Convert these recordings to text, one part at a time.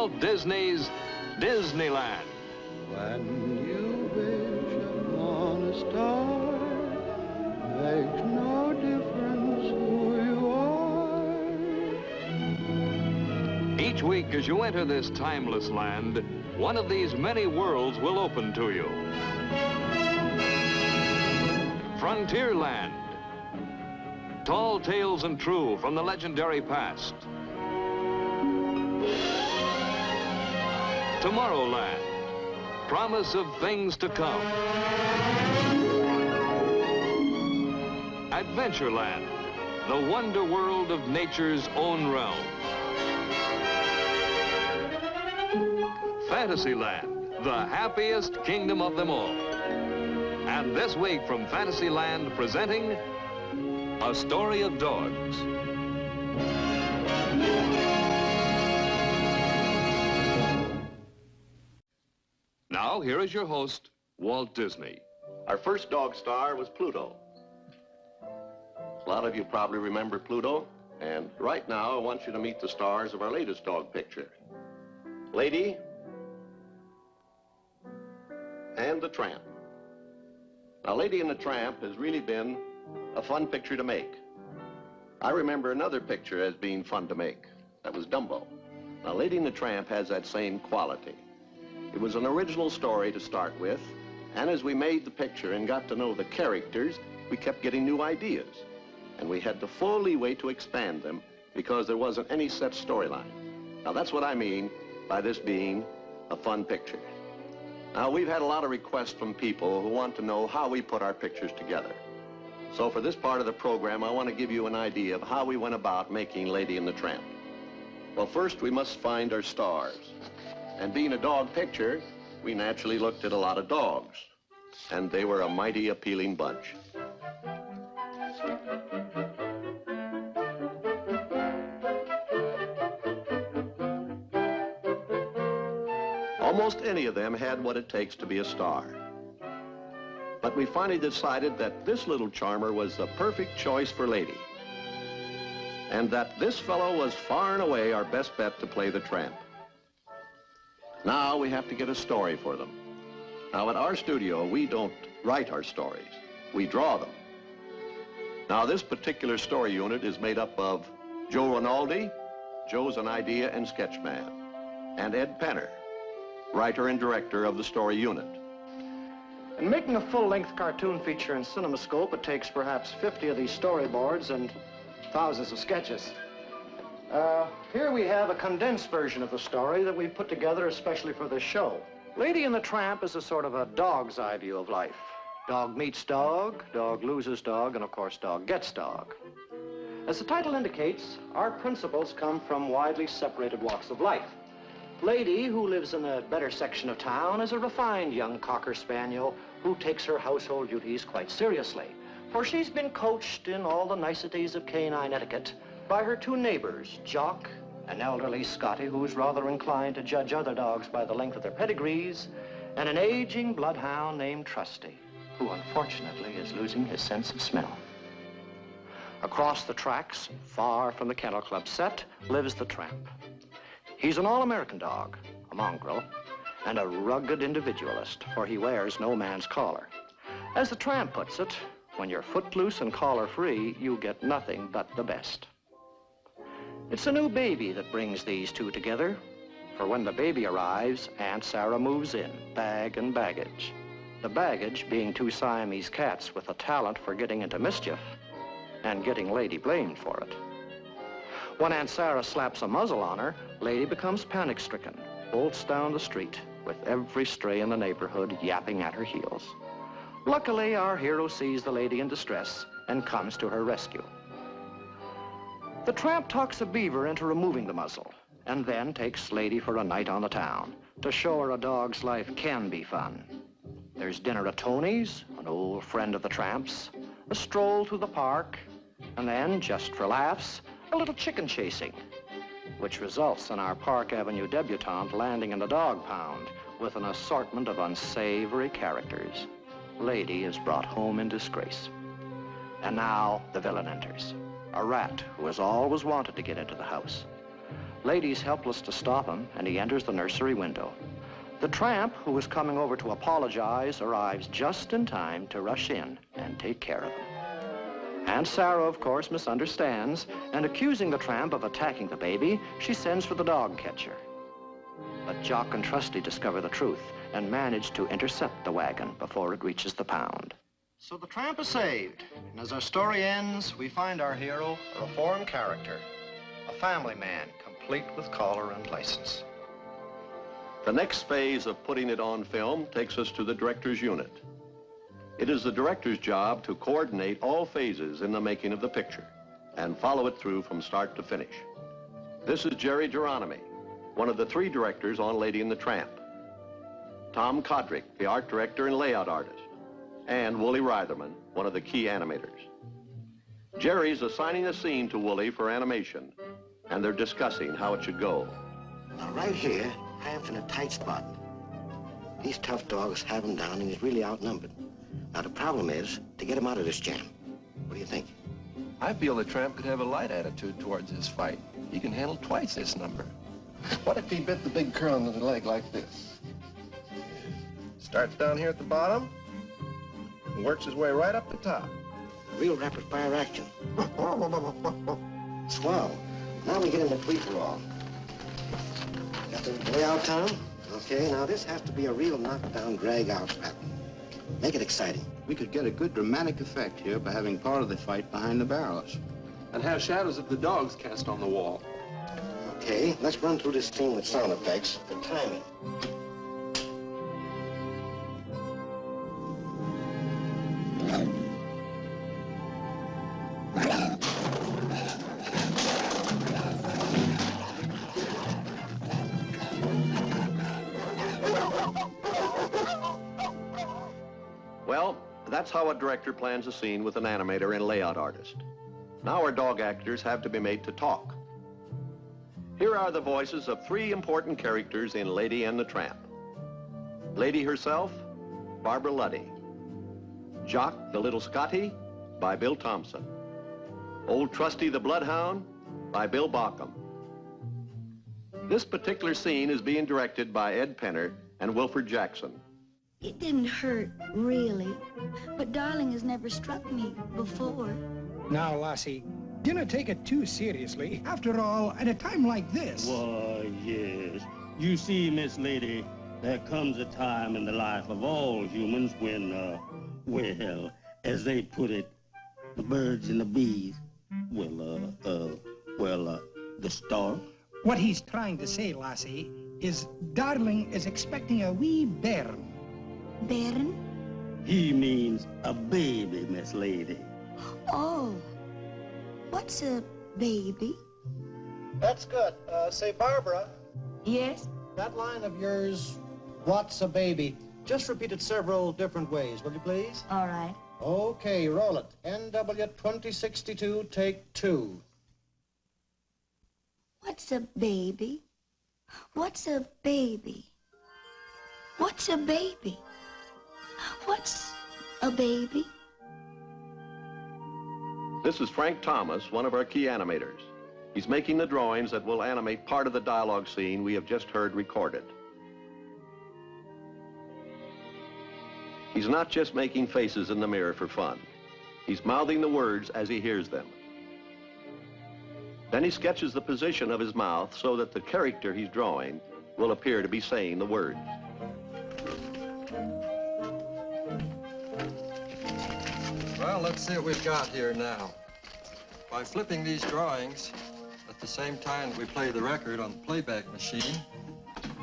Walt Disney's Disneyland. When you wish upon a star, makes no difference who you are. Each week as you enter this timeless land, one of these many worlds will open to you. Frontierland. Tall tales and true from the legendary past. Tomorrowland. Promise of things to come. Adventureland. The wonder world of nature's own realm. Fantasyland. The happiest kingdom of them all. And this week from Fantasyland presenting A Story of Dogs. Now, here is your host, Walt Disney. Our first dog star was Pluto. A lot of you probably remember Pluto, and right now I want you to meet the stars of our latest dog picture. Lady and the Tramp. Now, Lady and the Tramp has really been a fun picture to make. I remember another picture as being fun to make. That was Dumbo. Now, Lady and the Tramp has that same quality. It was an original story to start with, and as we made the picture and got to know the characters, we kept getting new ideas. And we had the full leeway to expand them because there wasn't any set storyline. Now, that's what I mean by this being a fun picture. Now, we've had a lot of requests from people who want to know how we put our pictures together. So for this part of the program, I want to give you an idea of how we went about making Lady and the Tramp. Well, first we must find our stars. And being a dog picture, we naturally looked at a lot of dogs. And they were a mighty appealing bunch. Almost any of them had what it takes to be a star. But we finally decided that this little charmer was the perfect choice for Lady. And that this fellow was far and away our best bet to play the Tramp. Now we have to get a story for them. Now at our studio, we don't write our stories, we draw them. Now this particular story unit is made up of Joe Rinaldi, Joe's an idea and sketch man, and Ed Penner, writer and director of the story unit. In making a full-length cartoon feature in CinemaScope, it takes perhaps 50 of these storyboards and thousands of sketches. Here we have a condensed version of the story that we've put together especially for this show. Lady and the Tramp is a sort of a dog's eye view of life. Dog meets dog, dog loses dog, and of course dog gets dog. As the title indicates, our principles come from widely separated walks of life. Lady, who lives in the better section of town, is a refined young cocker spaniel who takes her household duties quite seriously, for she's been coached in all the niceties of canine etiquette by her two neighbors, Jock, an elderly Scottie who's rather inclined to judge other dogs by the length of their pedigrees, and an aging bloodhound named Trusty, who unfortunately is losing his sense of smell. Across the tracks, far from the Kennel Club set, lives the Tramp. He's an all-American dog, a mongrel, and a rugged individualist, for he wears no man's collar. As the Tramp puts it, when you're footloose and collar-free, you get nothing but the best. It's a new baby that brings these two together, for when the baby arrives, Aunt Sarah moves in, bag and baggage. The baggage being two Siamese cats with a talent for getting into mischief and getting Lady blamed for it. When Aunt Sarah slaps a muzzle on her, Lady becomes panic-stricken, bolts down the street, with every stray in the neighborhood yapping at her heels. Luckily, our hero sees the lady in distress and comes to her rescue. The Tramp talks a beaver into removing the muzzle, and then takes Lady for a night on the town to show her a dog's life can be fun. There's dinner at Tony's, an old friend of the Tramp's, a stroll through the park, and then, just for laughs, a little chicken chasing, which results in our Park Avenue debutante landing in the dog pound with an assortment of unsavory characters. Lady is brought home in disgrace. And now the villain enters, a rat who has always wanted to get into the house. Lady's helpless to stop him, and he enters the nursery window. The tramp, who is coming over to apologize, arrives just in time to rush in and take care of him. Aunt Sarah, of course, misunderstands, and accusing the tramp of attacking the baby, she sends for the dog catcher. But Jock and Trusty discover the truth and manage to intercept the wagon before it reaches the pound. So the tramp is saved, and as our story ends, we find our hero a reformed character, a family man, complete with collar and license. The next phase of putting it on film takes us to the director's unit. It is the director's job to coordinate all phases in the making of the picture and follow it through from start to finish. This is Jerry Geronimi, one of the 3 directors on Lady and the Tramp. Tom Kodrick, the art director and layout artist, and Wooly Reitherman, one of the key animators. Jerry's assigning a scene to Wooly for animation, and they're discussing how it should go. Now, right here, Tramps in a tight spot. These tough dogs have him down, and he's really outnumbered. Now, the problem is to get him out of this jam. What do you think? I feel the Tramp could have a light attitude towards this fight. He can handle twice this number. What if he bit the big curl into the leg like this? Starts down here at the bottom and works his way right up the top. Real rapid-fire action. Swell. Now we get into free-for-all. Got the layout down? Okay, now this has to be a real knockdown, drag-out battle. Make it exciting. We could get a good dramatic effect here by having part of the fight behind the barrels. And have shadows of the dogs cast on the wall. Okay, let's run through this scene with sound effects for timing. Well, that's how a director plans a scene with an animator and layout artist. Now our dog actors have to be made to talk. Here are the voices of 3 important characters in Lady and the Tramp. Lady herself, Barbara Luddy. Jock the Little Scotty, by Bill Thompson. Old Trusty the Bloodhound, by Bill Baucom. This particular scene is being directed by Ed Penner and Wilford Jackson. It didn't hurt, really. But Darling has never struck me before. Now, Lassie, do not take it too seriously. After all, at a time like this... Why, yes. You see, Miss Lady, there comes a time in the life of all humans when, well, as they put it, the birds and the bees, the stork. What he's trying to say, Lassie, is Darling is expecting a wee bairn. Bairn? He means a baby, Miss Lady. Oh. What's a baby? That's good. Say, Barbara, Yes? that line of yours, what's a baby? Just repeat it several different ways, will you please? All right. Okay, roll it. NW 2062, take 2. What's a baby? What's a baby? What's a baby? What's a baby? This is Frank Thomas, one of our key animators. He's making the drawings that will animate part of the dialogue scene we have just heard recorded. He's not just making faces in the mirror for fun. He's mouthing the words as he hears them. Then he sketches the position of his mouth so that the character he's drawing will appear to be saying the words. Well, let's see what we've got here now. By flipping these drawings, at the same time we play the record on the playback machine,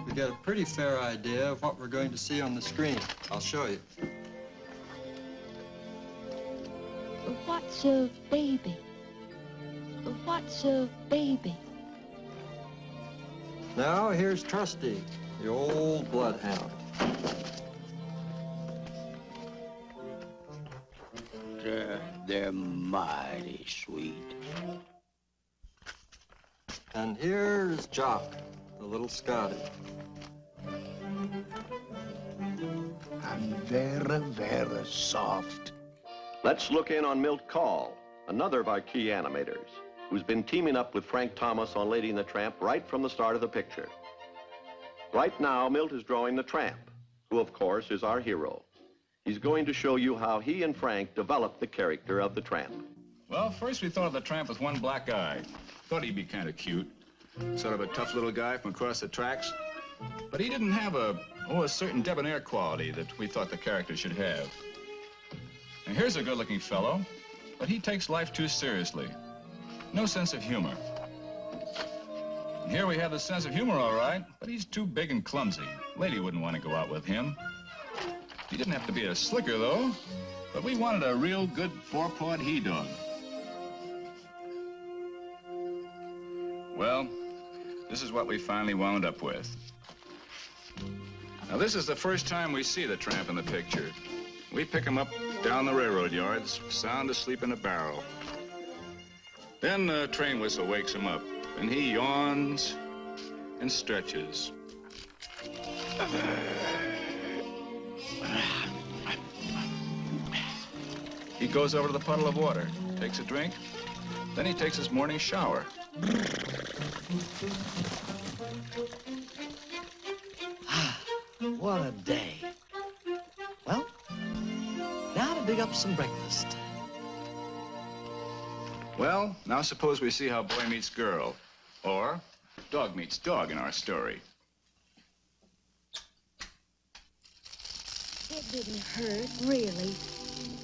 we get a pretty fair idea of what we're going to see on the screen. I'll show you. What's a baby? What's a baby? Now, here's Trusty, the old bloodhound. They're mighty sweet. And here's Jock, the little Scotty. And very, very soft. Let's look in on Milt Call, another of our key animators. who's been teaming up with Frank Thomas on Lady and the Tramp right from the start of the picture. Right now, Milt is drawing the Tramp, who, of course, is our hero. He's going to show you how he and Frank developed the character of the Tramp. Well, first we thought of the Tramp with one black eye. Thought he'd be kind of cute. Sort of a tough little guy from across the tracks. But he didn't have a certain debonair quality that we thought the character should have. And here's a good-looking fellow, but he takes life too seriously. No sense of humor. And here we have the sense of humor, all right, but he's too big and clumsy. Lady wouldn't want to go out with him. He didn't have to be a slicker, though, but we wanted a real good four-pawed he-dog. Well, this is what we finally wound up with. Now, this is the first time we see the Tramp in the picture. We pick him up down the railroad yards, sound asleep in a barrel. Then the train whistle wakes him up, and he yawns and stretches. He goes over to the puddle of water, takes a drink, then he takes his morning shower. What a day. Well, now to dig up some breakfast. Well, now suppose we see how boy meets girl, or dog meets dog in our story. It didn't hurt, really.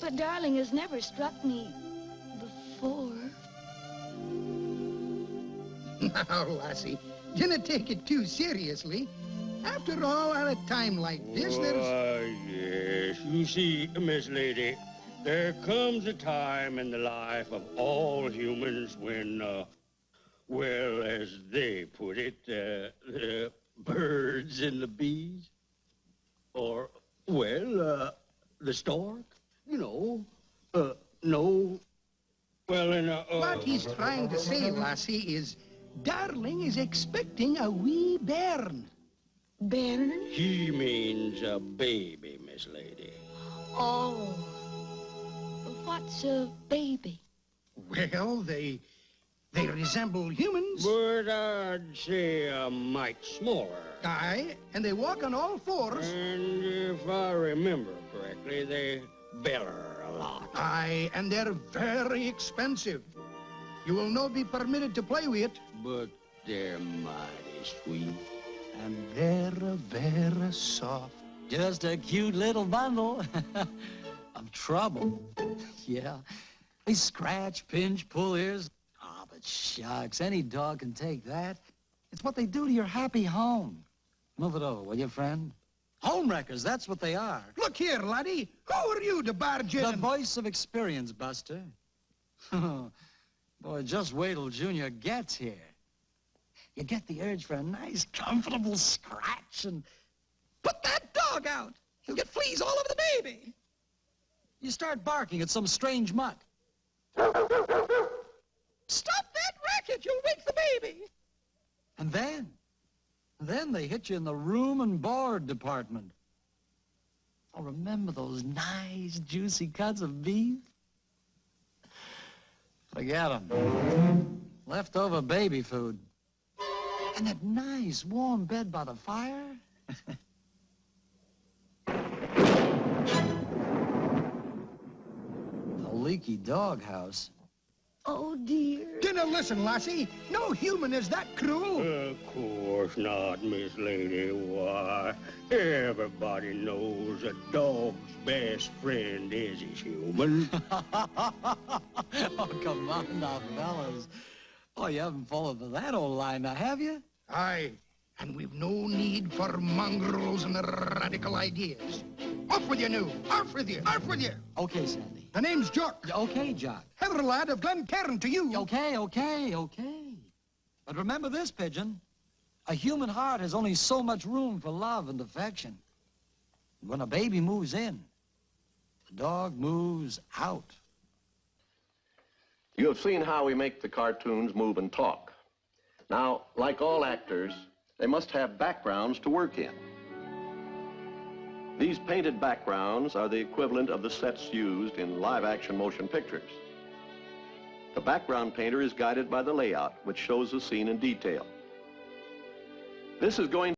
But darling has never struck me before. Now, lassie, dinna take it too seriously. After all, at a time like this, there's... Why, yes. You see, Miss Lady, there comes a time in the life of all humans when, well, as they put it, the birds and the bees, or, well, the stork, you know, no. Well, and, What he's trying to say, lassie, is darling is expecting a wee bairn. Bairn? He means a baby, Miss Lady. Oh. What's a baby? Well, they resemble humans. But I'd say a mite smaller. Aye, and they walk on all fours. And if I remember correctly, they beller a lot. Aye, and they're very expensive. You will not be permitted to play with it. But they're mighty sweet. And very, very soft. Just a cute little bundle of trouble. Yeah. They scratch, pinch, pull ears. Ah, but shucks, any dog can take that. It's what they do to your happy home. Move it over, will you, friend? Home wreckers, that's what they are. Look here, laddie. Who are you to barge in? The voice of experience, Buster. Boy, just wait till Junior gets here. You get the urge for a nice, comfortable scratch and put that dog out. He'll get fleas all over the baby. You start barking at some strange mutt. Stop that racket, you'll wake the baby. And then they hit you in the room and board department. Oh, remember those nice, juicy cuts of beef? Forget them. Leftover baby food. And that nice, warm bed by the fire. The leaky doghouse. Oh, dear. Dinna listen, lassie. No human is that cruel. Of course not, Miss Lady. Why, everybody knows a dog's best friend is his human. Oh, come on now, fellas. Oh, you haven't fallen for that old line now, have you? Aye, and we've no need for mongrels and radical ideas. Off with you now. Off with you. Off with you. Okay, Sandy. The name's Jock. Okay, Jock. Heather lad of Glencairn to you. Okay. But remember this, Pigeon. A human heart has only so much room for love and affection. When a baby moves in, the dog moves out. You have seen how we make the cartoons move and talk. Now, like all actors, they must have backgrounds to work in. These painted backgrounds are the equivalent of the sets used in live-action motion pictures. The background painter is guided by the layout, which shows the scene in detail. This is going